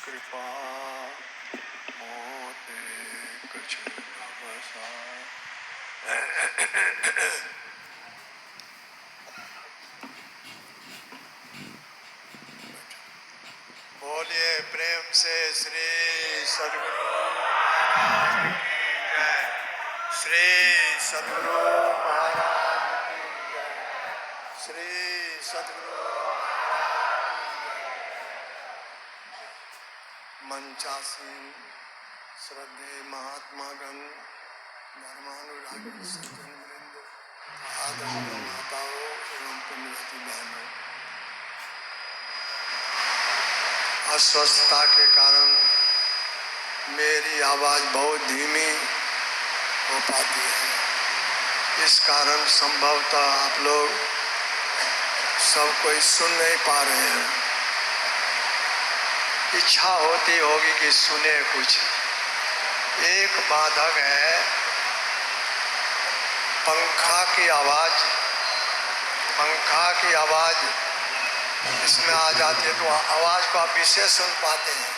कृपा मोते कुछ न बसा। बोलिए प्रेम से श्री सद्गुरु महाराज की जय। श्री सद्गुरु महाराज की जय। श्री सद्गुरु मंचासीन श्रद्धेय महात्मागण, धर्मानुरागी सज्जन वृंद, आदरणीय माताओं एवं पुण्यवती बहनों, अस्वस्थता के कारण मेरी आवाज बहुत धीमी हो पाती है। इस कारण संभवतः आप लोग सब कोई सुन नहीं पा रहे हैं। इच्छा होती होगी कि सुने कुछ। एक बाधक है पंखा की आवाज। पंखा की आवाज इसमें आ जाती है तो आवाज को आप विशेष सुन पाते हैं,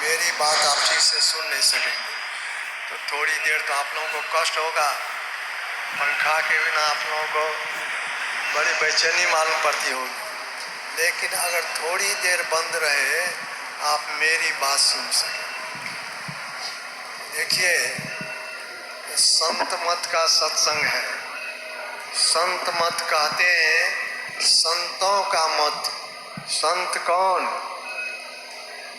मेरी बात आप ठीक से सुन नहीं सकेंगे। तो थोड़ी देर तो आप लोगों को कष्ट होगा। पंखा के बिना आप लोगों को बड़ी बेचैनी मालूम पड़ती होगी, लेकिन अगर थोड़ी देर बंद रहे आप मेरी बात सुन सकें। देखिए, संत मत का सत्संग है। संत मत कहते हैं संतों का मत। संत कौन?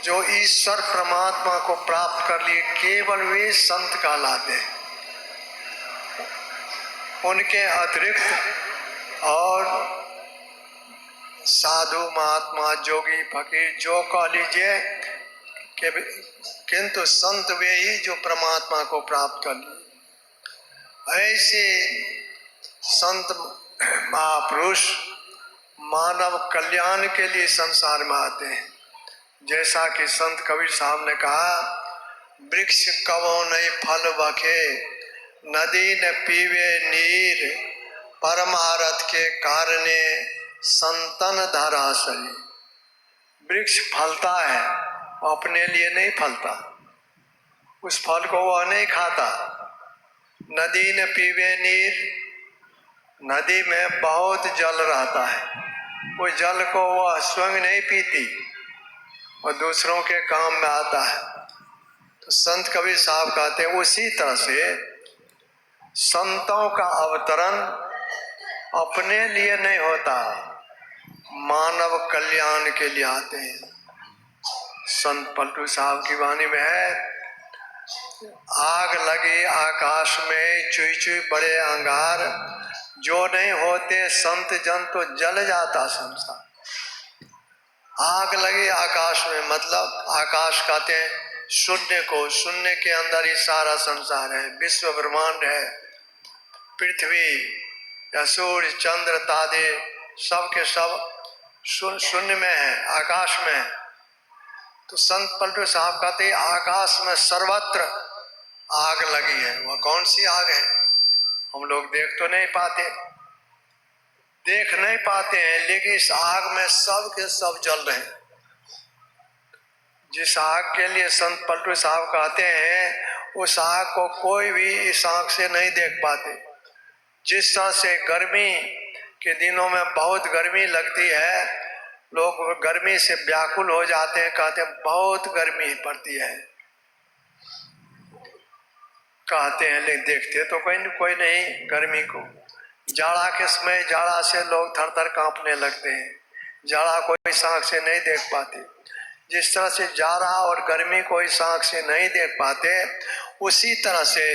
जो ईश्वर परमात्मा को प्राप्त कर लिए, केवल वे संत कहलाते हैं। उनके अतिरिक्त और साधु महात्मा जोगी फकीर जो कह लीजिए, किंतु संत वे ही जो परमात्मा को प्राप्त कर लिए। ऐसे संत महापुरुष मानव कल्याण के लिए संसार में आते हैं। जैसा कि संत कबीर साहब ने कहा, वृक्ष कवो नहीं फल बखे, नदी न पीवे नीर, परमारथ के कारणे संतन धराशयी। वृक्ष फलता है, अपने लिए नहीं फलता, उस फल को वह नहीं खाता। नदी न पीवे नीर, नदी में बहुत जल रहता है, वो जल को वह स्वयं नहीं पीती और दूसरों के काम में आता है। तो संत कबीर साहब कहते हैं उसी तरह से संतों का अवतरण अपने लिए नहीं होता, मानव कल्याण के लिए आते हैं। संत पलटू साहब की वाणी में है, आग लगी आकाश में चुई चुई बड़े अंगार, जो नहीं होते संत जन तो जल जाता संसार। आग लगी आकाश में मतलब आकाश कहते हैं शून्य को, शून्य के अंदर ही सारा संसार है, विश्व ब्रह्मांड है, पृथ्वी या सूर्य चंद्र तारे सब के सब शून्य में है, आकाश में है। तो संत पलटू साहब कहते हैं आकाश में सर्वत्र आग लगी है। वह कौन सी आग है? हम लोग देख तो नहीं पाते, देख नहीं पाते हैं, लेकिन इस आग में सब के सब जल रहे हैं। जिस आग के लिए संत पलटू साहब कहते हैं, उस आग को कोई भी इस आंख से नहीं देख पाते। जिस तरह से गर्मी के दिनों में बहुत गर्मी लगती है, लोग गर्मी से व्याकुल हो जाते हैं, कहते हैं बहुत गर्मी पड़ती है, कहते हैं, लेकिन देखते तो कोई नहीं गर्मी को। जाड़ा के समय जाड़ा से लोग थर थर कांपने लगते हैं, जाड़ा कोई आंख से नहीं देख पाते। जिस तरह से जाड़ा और गर्मी को इस आंख से नहीं देख पाते, उसी तरह से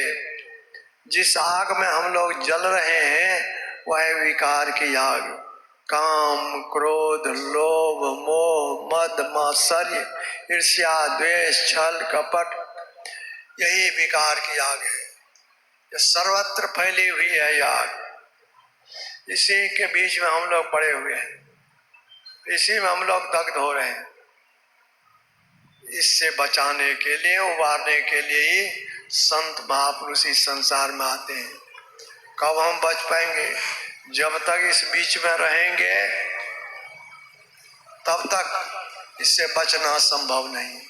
जिस आग में हम लोग जल रहे हैं वह विकार की आग। काम क्रोध लोभ मोह मद मात्सर्य ईर्ष्या द्वेष छल कपट, यही विकार की आग है। ये सर्वत्र फैली हुई है ये आग। इसी के बीच में हम लोग पड़े हुए हैं, इसी में हम लोग दग्ध हो रहे हैं। इससे बचाने के लिए, उबारने के लिए ही संत महापुरुष इस संसार में आते हैं। कब हम बच पाएंगे? जब तक इस बीच में रहेंगे तब तक इससे बचना संभव नहीं।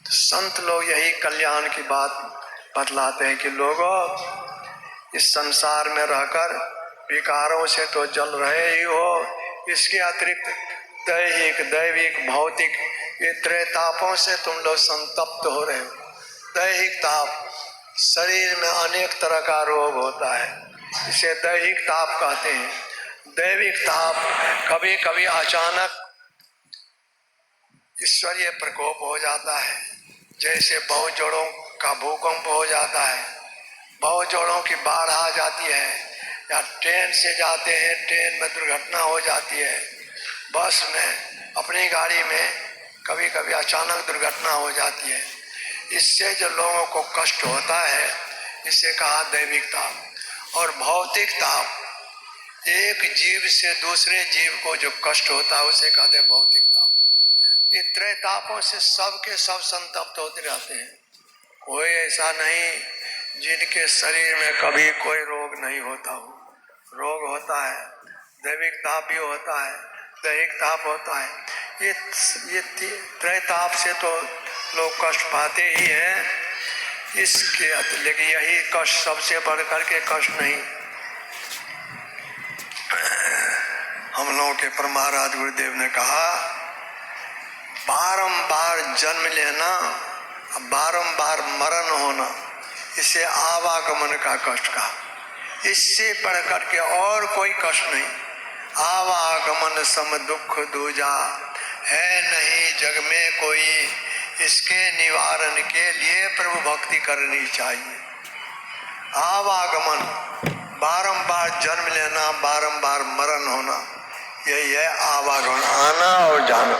तो संत लोग यही कल्याण की बात बतलाते हैं कि लोगों, इस संसार में रहकर विकारों से तो जल रहे ही हो, इसके अतिरिक्त दैहिक, दैविक, भौतिक ये त्रैतापों से तुम लोग संतप्त हो रहे हो। दैहिक ताप, शरीर में अनेक तरह का रोग होता है, इसे दैहिक ताप कहते हैं। दैविक ताप कभी कभी अचानक ईश्वरीय प्रकोप हो जाता है, जैसे बहुत जोड़ों का भूकंप हो जाता है, बहुत जोड़ों की बाढ़ आ जाती है, या ट्रेन से जाते हैं, ट्रेन में दुर्घटना हो जाती है, बस में, अपनी गाड़ी में कभी कभी अचानक दुर्घटना हो जाती है। इससे जो लोगों को कष्ट होता है, इसे कहा दैविक ताप। और भौतिक ताप, एक जीव से दूसरे जीव को जो कष्ट होता है उसे कहते हैं भौतिक ताप। ये त्रैतापों से सब के सब संतप्त होते रहते हैं। कोई ऐसा नहीं जिनके शरीर में कभी कोई रोग नहीं होता हो। रोग होता है, दैविक ताप भी होता है, दैहिक ताप होता है। ये त्रैताप से तो लोग कष्ट पाते ही हैं। इसके लेकिन यही कष्ट सबसे बढ़कर के कष्ट नहीं। हम लोगों के परमाराज गुरुदेव ने कहा, बारंबार जन्म लेना, बारंबार मरण होना, इसे आवागमन का कष्ट कहा। इससे बढ़कर के और कोई कष्ट नहीं। आवागमन सम दुख दूजा, है नहीं जग में कोई, इसके निवारण के लिए प्रभु भक्ति करनी चाहिए। आवागमन, बारंबार जन्म लेना, बारंबार मरण होना, यही है आवागमन, आना और जाना।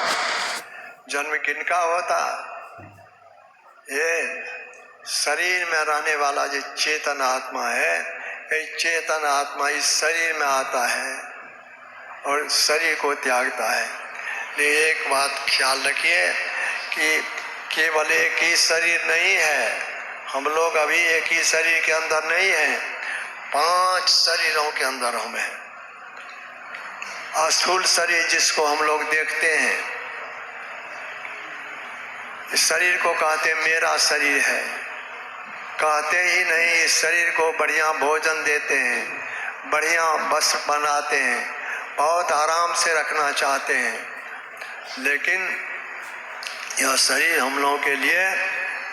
जन्म किनका होता? ये शरीर में रहने वाला जो चेतन आत्मा है, ये चेतन आत्मा इस शरीर में आता है और शरीर को त्यागता है। लेकिन एक बात ख्याल रखिए कि केवल एक ही शरीर नहीं है, हम लोग अभी एक ही शरीर के अंदर नहीं हैं, 5 शरीरों के अंदर हम हैं। स्थूल शरीर जिसको हम लोग देखते हैं, इस शरीर को कहते मेरा शरीर है। कहते ही नहीं, इस शरीर को बढ़िया भोजन देते हैं, बढ़िया वस्त्र बनाते हैं, बहुत आराम से रखना चाहते हैं, लेकिन यह शरीर हम लोगों के लिए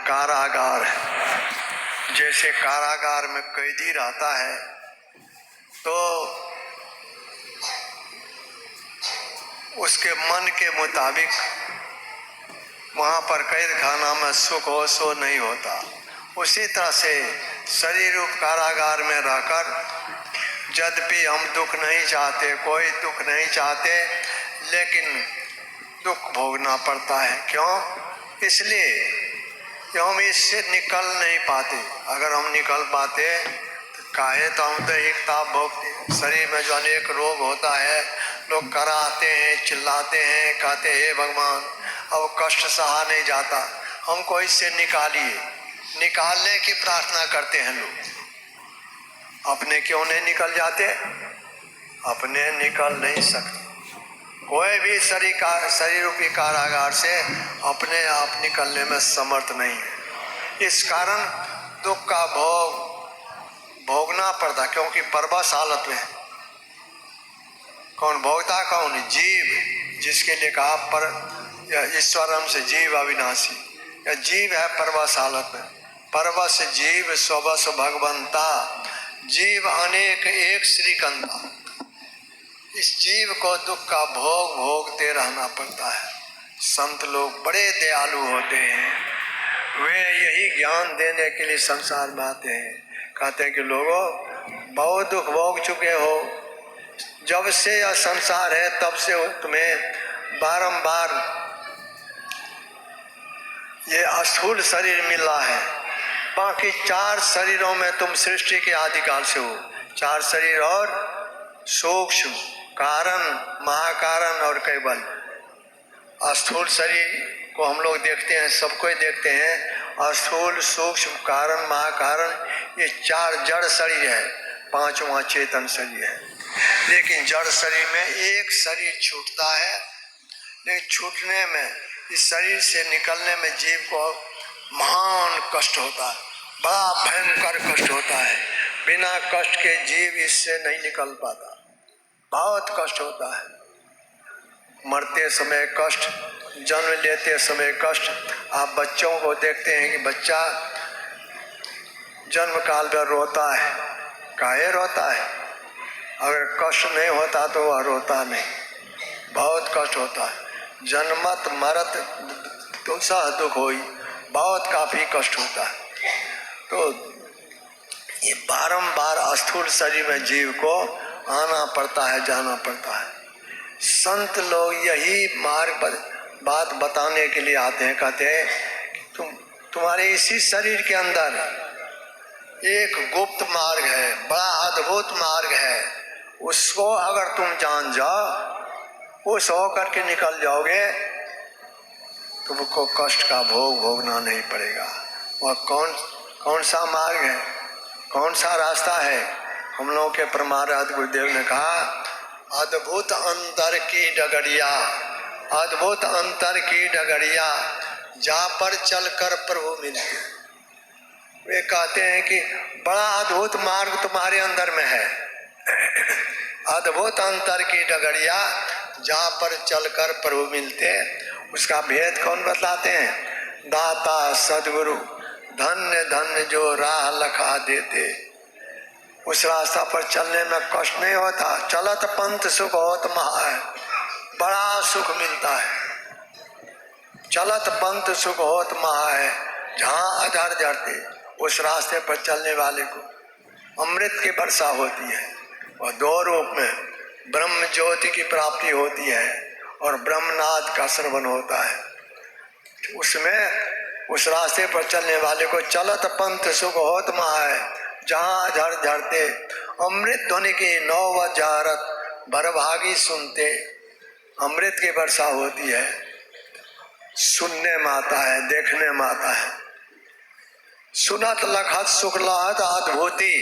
कारागार है। जैसे कारागार में कैदी रहता है तो उसके मन के मुताबिक वहाँ पर कैद खाना में सुख हो सो नहीं होता। उसी तरह से शरीर रूप कारागार में रहकर यद्यपि हम दुख नहीं चाहते, कोई दुख नहीं चाहते, लेकिन दुख भोगना पड़ता है। क्यों? इसलिए कि हम इससे निकल नहीं पाते। अगर हम निकल पाते तो काहे तो हम दैहिक ताप भोगते। शरीर में जो अनेक रोग होता है, लोग कराते हैं, चिल्लाते हैं, कहते हे भगवान अब कष्ट सहा नहीं जाता, हमको इससे निकालिए। निकालने की प्रार्थना करते हैं लोग। अपने क्यों नहीं निकल जाते? अपने निकल नहीं सकते। कोई भी शरीर रूपी कारागार से अपने आप निकलने में समर्थ नहीं है। इस कारण दुख का भोगना पड़ता, क्योंकि परवश हालत में। कौन भोगता? कौन? जीव, जिसके लिए कहा पर ईश्वरम से जीव अविनाशी। या जीव है परवश हालत में। परवश जीव स्वबस भगवंता, जीव अनेक एक श्रीकंता। इस जीव को दुख का भोग भोगते रहना पड़ता है। संत लोग बड़े दयालु होते हैं, वे यही ज्ञान देने के लिए संसार में आते हैं। कहते हैं कि लोगों बहुत दुख भोग चुके हो, जब से यह संसार है तब से तुम्हें बारंबार ये स्थूल शरीर मिला है, बाकी 4 शरीरों में तुम सृष्टि के आदिकाल से हो। 4 शरीर और सूक्ष्म, कारण, महाकारण और कैवल। स्थूल शरीर को हम लोग देखते हैं, सबको ही देखते हैं। स्थूल, सूक्ष्म, कारण, महाकारण, ये 4 जड़ शरीर है, 5वां चेतन शरीर है। लेकिन जड़ शरीर में एक शरीर छूटता है, लेकिन छूटने में इस शरीर से निकलने में जीव को महान कष्ट होता है, बड़ा भयंकर कष्ट होता है। बिना कष्ट के जीव इससे नहीं निकल पाता, बहुत कष्ट होता है। मरते समय कष्ट, जन्म लेते समय कष्ट। आप बच्चों को देखते हैं कि बच्चा जन्म काल में रोता है, काहे रोता है? अगर कष्ट नहीं होता तो वह रोता नहीं, बहुत कष्ट होता है। जन्मत मरत दुसह दुख होई, बहुत काफी कष्ट होता है। तो ये बारंबार स्थूल शरीर में जीव को आना पड़ता है, जाना पड़ता है। संत लोग यही मार्ग बात बताने के लिए आते हैं, कहते हैं कि तुम्हारे इसी शरीर के अंदर एक गुप्त मार्ग है, बड़ा अद्भुत मार्ग है। उसको अगर तुम जान जाओ, उस होकर के निकल जाओगे, तुमको कष्ट का भोग भोगना नहीं पड़ेगा। वह कौन सा मार्ग है, कौन सा रास्ता है? हम लोगों के परमाराध्य गुरुदेव ने कहा, अद्भुत अंतर की डगरिया, अद्भुत अंतर की डगरिया, जा पर चलकर प्रभु मिलते। वे कहते हैं कि बड़ा अद्भुत मार्ग तुम्हारे अंदर में है, अद्भुत अंतर की डगरिया, जहाँ पर चलकर प्रभु मिलते। उसका भेद कौन बतलाते हैं? दाता सदगुरु, धन्य धन्य जो राह लखा देते। उस रास्ता पर चलने में कष्ट नहीं होता, चलत पंथ सुख होत महा, बड़ा सुख मिलता है। चलत पंथ सुख होत महा है, जहाँ अधर जरते, उस रास्ते पर चलने वाले को अमृत की वर्षा होती है। और दो रूप में ब्रह्म ज्योति की प्राप्ति होती है और ब्रह्मनाद का श्रवण होता है। उसमें उस रास्ते पर चलने वाले को चलत पंथ सुख होत महा है, जहाँ झर झरते अमृत ध्वनि की नौ जारत बरभागी सुनते। अमृत की वर्षा होती है, सुनने में आता है, देखने में आता है। सुनत लखत सुख लहत अद्भुति,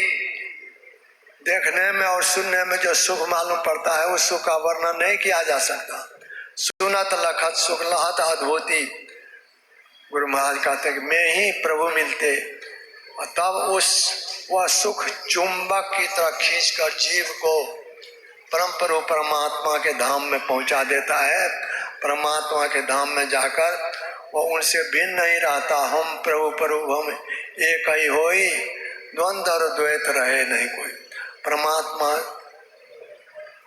देखने में और सुनने में जो सुख मालूम पड़ता है, उस सुख का वर्णन नहीं किया जा सकता। सुनत लखत सुख लहत अद्भुति, गुरु महाराज कहते कि मैं ही प्रभु मिलते, और तब वह सुख चुंबक की तरह खींचकर जीव को परम प्रभु परमात्मा के धाम में पहुंचा देता है। परमात्मा के धाम में जाकर वो उनसे भिन्न नहीं रहता। हम प्रभु प्रभु हम एक ही होई, द्वंद्व और द्वैत रहे नहीं कोई। परमात्मा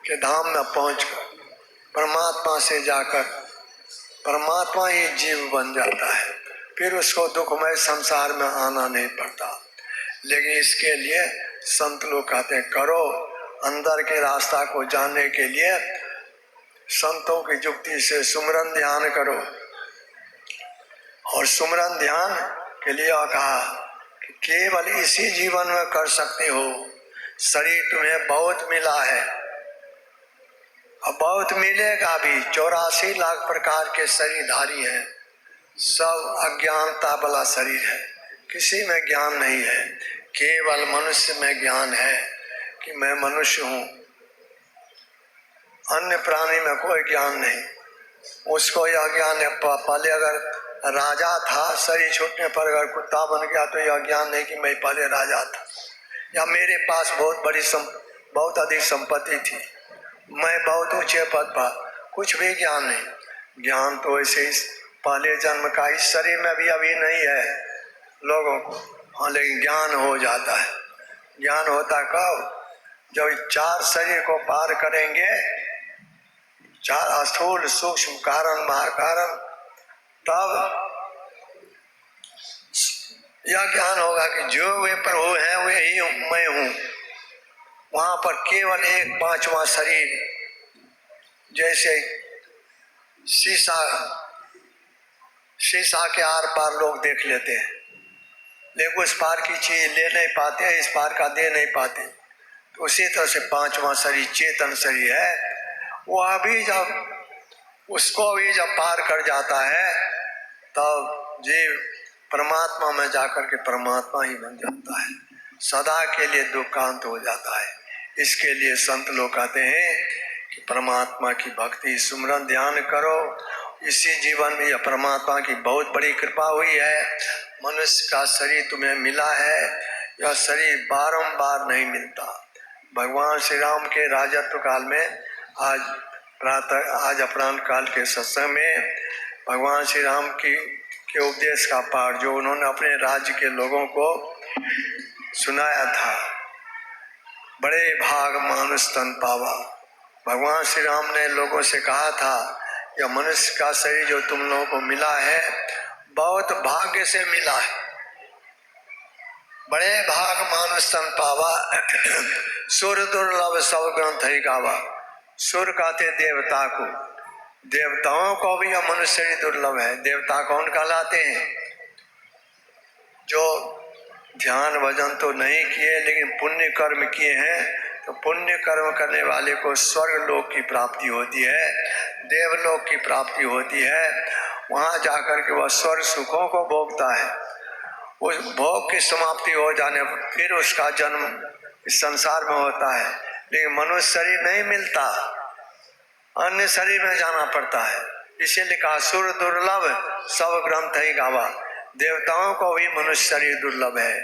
के धाम में पहुंचकर परमात्मा से जाकर परमात्मा ही जीव बन जाता है, फिर उसको दुखमय संसार में आना नहीं पड़ता। लेकिन इसके लिए संत लोग कहते हैं, करो अंदर के रास्ता को जानने के लिए संतों की युक्ति से सुमरन ध्यान करो। और सुमरन ध्यान के लिए कहा कि केवल इसी जीवन में कर सकते हो। शरीर तुम्हें बहुत मिला है, अब बहुत मिलेगा भी। 84 लाख प्रकार के शरीरधारी हैं, सब अज्ञानता वाला शरीर है, किसी में ज्ञान नहीं है। केवल मनुष्य में ज्ञान है कि मैं मनुष्य हूँ, अन्य प्राणी में कोई ज्ञान नहीं। उसको यह ज्ञान है, पहले अगर राजा था, शरीर छूटने पर अगर कुत्ता बन गया तो यह ज्ञान नहीं कि मैं पहले राजा था, या मेरे पास बहुत अधिक संपत्ति थी, मैं बहुत ऊंचे पद पर, कुछ भी ज्ञान नहीं। ज्ञान तो ऐसे ही पहले जन्म का इस शरीर में भी अभी नहीं है लोगों को, हाँ, लेकिन ज्ञान हो जाता है। ज्ञान होता कब? जब 4 शरीर को पार करेंगे, 4 स्थूल सूक्ष्म कारण महाकारण, तब यह ज्ञान होगा कि जो वे प्रभु हैं वे ही मैं हूँ। वहां पर केवल एक 5वां शरीर, जैसे शीशा के आर पार लोग देख लेते हैं, लेकिन उस पार की चीज ले नहीं पाते, इस पार का दे नहीं पाते। तो उसी तरह से 5वां शरीर चेतन शरीर है, वह भी जब उसको भी जब पार कर जाता है, तब जीव परमात्मा में जाकर के परमात्मा ही बन जाता है, सदा के लिए दुखांत हो जाता है। इसके लिए संत लोग कहते हैं कि परमात्मा की भक्ति सुमरन ध्यान करो इसी जीवन में यह परमात्मा की बहुत बड़ी कृपा हुई है। मनुष्य का शरीर तुम्हें मिला है, यह शरीर बारंबार नहीं मिलता। भगवान श्री राम के राजत्व काल में आज अपराह्न काल के सत्संग में भगवान श्री राम के उपदेश का पाठ जो उन्होंने अपने राज्य के लोगों को सुनाया था, बड़े भाग मानुष तन पावा। भगवान श्री राम ने लोगों से कहा था, यह मनुष्य का शरीर जो तुम लोगों को मिला है बहुत भाग्य से मिला है, बड़े भाग मानुष तन पावा। सुर दुर्लभ सब ग्रंथ ही गावा। सुर कहते देवता को, देवताओं को भी यह मनुष्य शरीर दुर्लभ है। देवता कौन कहलाते हैं? जो ध्यान भजन तो नहीं किए लेकिन पुण्य कर्म किए हैं, तो पुण्य कर्म करने वाले को स्वर्ग लोक की प्राप्ति होती है, देवलोक की प्राप्ति होती है। वहाँ जाकर के वह स्वर्ग सुखों को भोगता है। उस भोग की समाप्ति हो जाने पर फिर उसका जन्म इस संसार में होता है, लेकिन मनुष्य शरीर नहीं मिलता, अन्य शरीर में जाना पड़ता है। इसीलिए कहा सुर दुर्लभ सब ग्रंथ ही गावा। देवताओं को भी मनुष्य शरीर दुर्लभ है,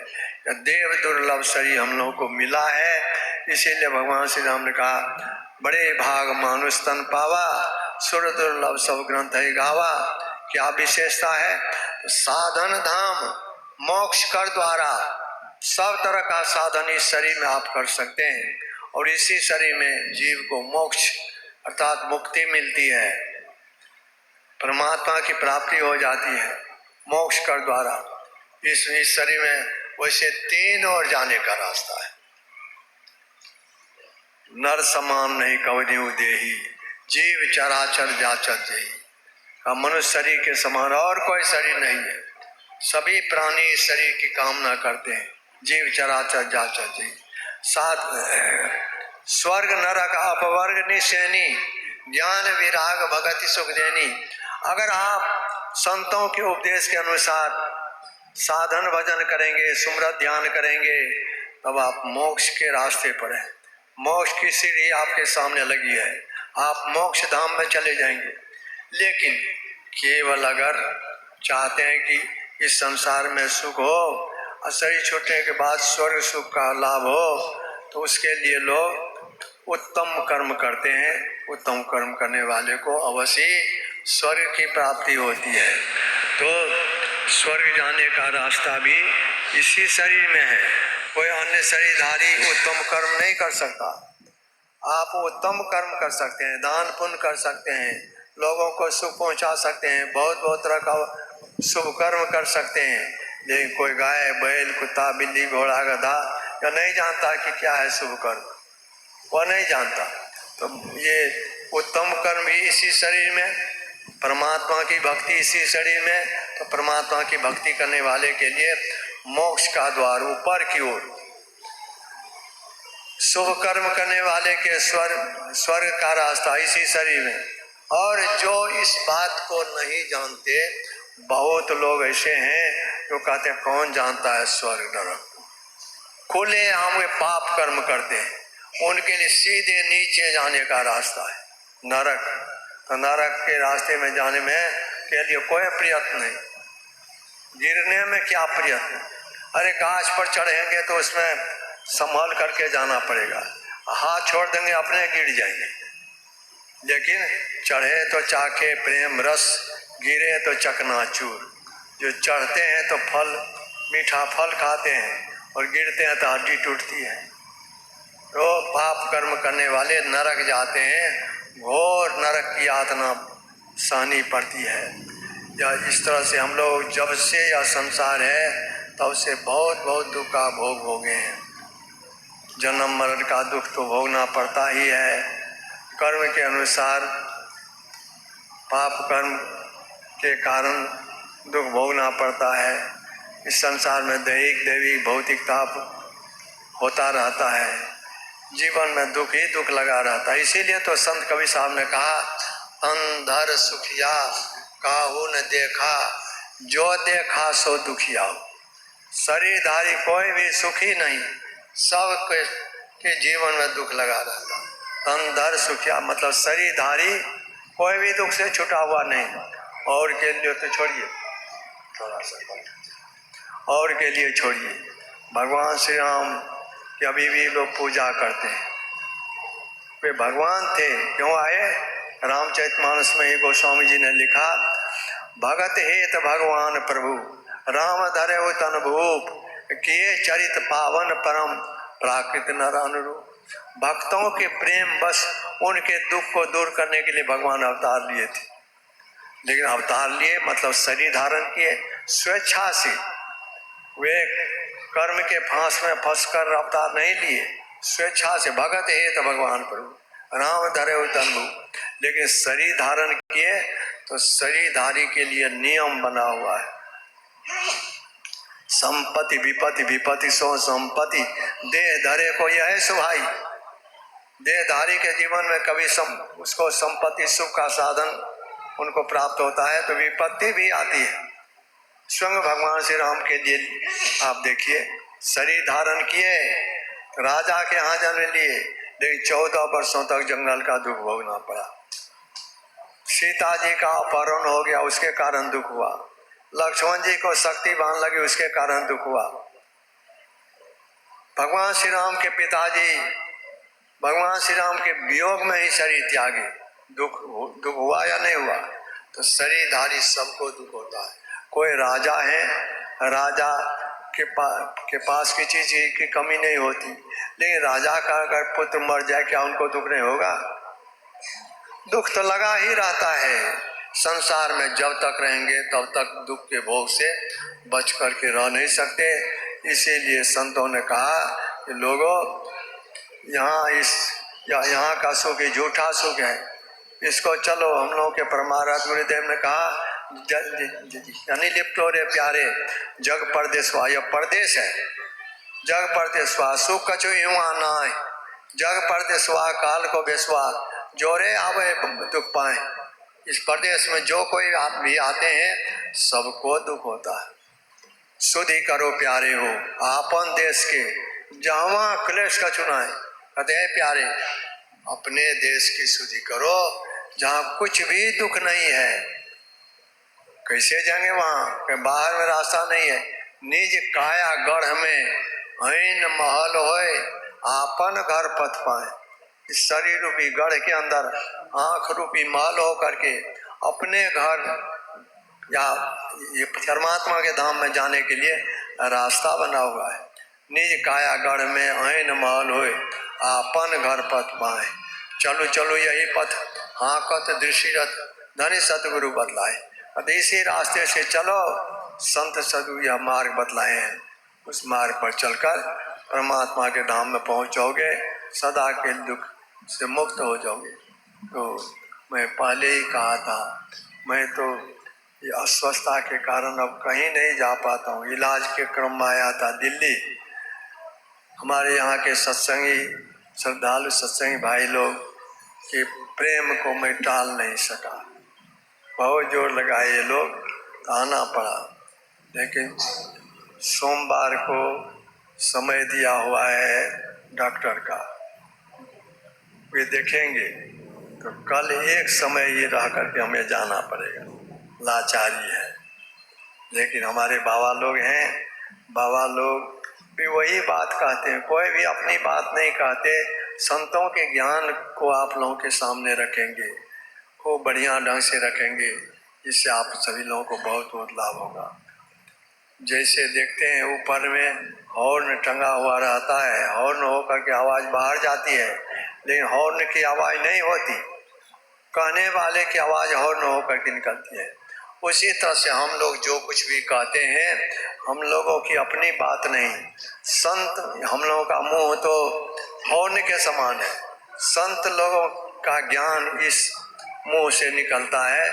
देव दुर्लभ शरीर हम लोगों को मिला है। इसीलिए भगवान श्री राम ने कहा, बड़े भाग मानुष तन पावा, सुर दुर्लभ सब ग्रंथ ही गावा। क्या विशेषता है? तो साधन धाम मोक्ष कर द्वारा सब तरह का साधन इस शरीर में आप कर सकते हैं, और इसी शरीर में जीव को मोक्ष अर्थात मुक्ति मिलती है, परमात्मा की प्राप्ति हो जाती है मोक्ष कर द्वारा। इस शरीर में वैसे 3 ओर जाने का रास्ता है। नर समान नहीं कवनिउ देही, जीव चराचर जाचर जेही। मनुष्य शरीर के समान और कोई शरीर नहीं है। सभी प्राणी इस शरीर की कामना करते हैं, जीव चराचर जाचर जेही। साथ स्वर्ग नरक अपवर्ग निश्चैनी, ज्ञान विराग भगति सुख देनी। अगर आप संतों के उपदेश के अनुसार साधन भजन करेंगे, सुमरत ध्यान करेंगे, तब आप मोक्ष के रास्ते पर हैं। मोक्ष की सीढ़ी आपके सामने लगी है, आप मोक्ष धाम में चले जाएंगे। लेकिन केवल अगर चाहते हैं कि इस संसार में सुख हो और शरीर छूटने के बाद स्वर्ग सुख का लाभ हो, तो उसके लिए लोग उत्तम कर्म करते हैं। उत्तम कर्म करने वाले को अवश्य स्वर्ग की प्राप्ति होती है। तो स्वर्ग जाने का रास्ता भी इसी शरीर में है। कोई अन्य शरीरधारी उत्तम कर्म नहीं कर सकता। आप उत्तम कर्म कर सकते हैं, दान पुण्य कर सकते हैं, लोगों को सुख पहुंचा सकते हैं, बहुत बहुत तरह का शुभ कर्म कर सकते हैं। लेकिन कोई गाय बैल कुत्ता बिल्ली घोड़ा गधा या नहीं जानता कि क्या है शुभ कर्म, वह नहीं जानता। तो ये उत्तम कर्म भी इसी शरीर में, परमात्मा की भक्ति इसी शरीर में। तो परमात्मा की भक्ति करने वाले के लिए मोक्ष का द्वार ऊपर की ओर, शुभ कर्म करने वाले के स्वर्ग का रास्ता इसी शरीर में। और जो इस बात को नहीं जानते, बहुत लोग ऐसे हैं जो कहते हैं कौन जानता है स्वर्ग नरक, खुले आम पाप कर्म करते हैं, उनके लिए सीधे नीचे जाने का रास्ता है नरक। तो नरक के रास्ते में जाने में के लिए कोई प्रयत्न नहीं, गिरने में क्या प्रयत्न। अरे गाछ पर चढ़ेंगे तो उसमें संभाल करके जाना पड़ेगा, हाथ छोड़ देंगे अपने गिर जाएंगे। लेकिन चढ़े तो चाखे प्रेम रस, गिरे तो चकनाचूर। जो चढ़ते हैं तो फल मीठा फल खाते हैं और गिरते हैं तो हड्डी टूटती है। तो पाप कर्म करने वाले नरक जाते हैं, घोर नरक की यातना सहनी पड़ती है। या इस तरह से हम लोग जब से यह संसार है तब से बहुत बहुत दुख का भोग भोगे हैं। जन्म मरण का दुख तो भोगना पड़ता ही है। कर्म के अनुसार पाप कर्म के कारण दुख भोगना पड़ता है। इस संसार में दैहिक दैविक भौतिकता होता रहता है, जीवन में दुख ही दुख लगा रहता है। इसीलिए तो संत कबीर साहब ने कहा, अंधर सुखिया काहू न देखा, जो देखा सो दुखिया। शरीरधारी कोई भी सुखी नहीं, सब के जीवन में दुख लगा रहता। अंधर सुखिया मतलब शरीरधारी कोई भी दुख से छुटा हुआ नहीं। और के लिए तो छोड़िए, थोड़ा सा और के लिए छोड़िए। भगवान श्री राम की अभी भी लोग पूजा करते हैं। वे भगवान थे, क्यों आए? रामचरितमानस में ही गोस्वामी जी ने लिखा, भगत हेत भगवान प्रभु राम धरे तन भूप किए चरित पावन परम प्राकृत नर अनुरूप। भक्तों के प्रेम बस उनके दुख को दूर करने के लिए भगवान अवतार लिए थे। लेकिन अवतार लिए मतलब शरीर धारण किए स्वेच्छा से, वे कर्म के फांस में फंसकर अवतार नहीं लिए, स्वेच्छा से। भगत हेत भगवान प्रभु राम धरे तन भूप। लेकिन शरीर धारण किए तो शरीरधारी के लिए नियम बना हुआ है, संपत्ति विपत्ति विपत्ति सो संपत्ति, देह धरे को यह है सुभाई। देहधारी के जीवन में कभी उसको संपत्ति सुख का साधन उनको प्राप्त होता है तो विपत्ति भी आती है। स्वयं भगवान श्री राम के लिए आप देखिए, शरीर धारण किए, राजा के यहाँ जन्म लिए, लेकिन 14 वर्षों तक जंगल का दुख भोगना पड़ा। सीता जी का अपहरण हो गया, उसके कारण दुख हुआ। लक्ष्मण जी को शक्ति बांध लगी, उसके कारण दुख हुआ। भगवान श्री राम के पिताजी भगवान श्री राम के वियोग में ही शरीर त्यागे, दुख हुआ या नहीं हुआ? तो शरीरधारी सबको दुख होता है। कोई राजा है, राजा के पास किसी चीज की कमी नहीं होती, लेकिन राजा का अगर पुत्र मर जाए क्या उनको दुख नहीं होगा? दुख तो लगा ही रहता है। संसार में जब तक रहेंगे तब तक दुख के भोग से बच करके रह नहीं सकते। इसीलिए संतों ने कहा कि लोगों, यहाँ का सुख ही झूठा सुख है, इसको चलो। हम लोगों के परमाराध्य गुरुदेव ने कहा, यानी लिप्टो रे प्यारे जग परदेश हुआ, यह परदेश है, जग परदेश हुआ, सुख कछु युवा नाय, जग परदेश हुआ काल को बेसवा, जोरे आवे दुख पाए। इस परदेश में जो कोई आप भी आते हैं सबको दुख होता है। सुधि करो प्यारे हो आपन देश के, जहाँ क्लेश का चुनाए। कहते हैं प्यारे, अपने देश की सुधि करो जहाँ कुछ भी दुख नहीं है। कैसे जाएंगे वहां? बाहर में रास्ता नहीं है। निज काया गढ़ में ऐन महल होए, आपन घर पथ पाए। इस शरीर रूपी गढ़ के अंदर आंख रूपी महल हो करके अपने घर या ये परमात्मा के धाम में जाने के लिए रास्ता बना हुआ है। निज काया गढ़ में ऐन महल होए, आपन घर पथ पाए। चलो चलो यही पथ हाँकत दृष्टिरत धनी सतगुरु बतलाए। अब इसी रास्ते से चलो, संत सदगुरु यह मार्ग बतलाए हैं। उस मार्ग पर चलकर परमात्मा के धाम में पहुंचोगे, सदा के दुख से मुक्त हो जाओगे। तो मैं पहले ही कहा था, मैं तो ये अस्वस्थता के कारण अब कहीं नहीं जा पाता हूँ। इलाज के क्रम में आया था दिल्ली। हमारे यहाँ के सत्संगी श्रद्धालु सत्संगी भाई लोग के प्रेम को मैं टाल नहीं सका, बहुत जोर लगाए ये लोग, तो आना पड़ा। लेकिन सोमवार को समय दिया हुआ है डॉक्टर का, वे देखेंगे। तो कल एक समय ये रह करके हमें जाना पड़ेगा, लाचारी है। लेकिन हमारे बाबा लोग हैं, बाबा लोग भी वही बात कहते हैं, कोई भी अपनी बात नहीं कहते, संतों के ज्ञान को आप लोगों के सामने रखेंगे, खूब बढ़िया ढंग से रखेंगे, जिससे आप सभी लोगों को बहुत बहुत लाभ होगा। जैसे देखते हैं ऊपर में हॉर्न टंगा हुआ रहता है, हॉर्न होकर के आवाज़ बाहर जाती है, लेकिन हॉर्न की आवाज़ नहीं होती, कहने वाले की आवाज़ हॉर्न होकर के निकलती है। उसी तरह से हम लोग जो कुछ भी कहते हैं, हम लोगों की अपनी बात नहीं, संत, हम लोगों का मुंह तो हॉर्न के समान है, संत लोगों का ज्ञान इस मुंह से निकलता है,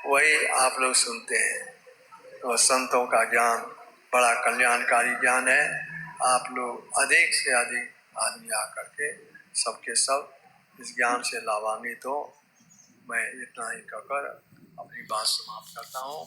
वही आप लोग सुनते हैं। तो संतों का ज्ञान बड़ा कल्याणकारी ज्ञान है। आप लोग अधिक से अधिक आदमी आकर के सबके सब इस ज्ञान से लाभान्वित हो। मैं इतना ही कहकर अपनी बात समाप्त करता हूँ।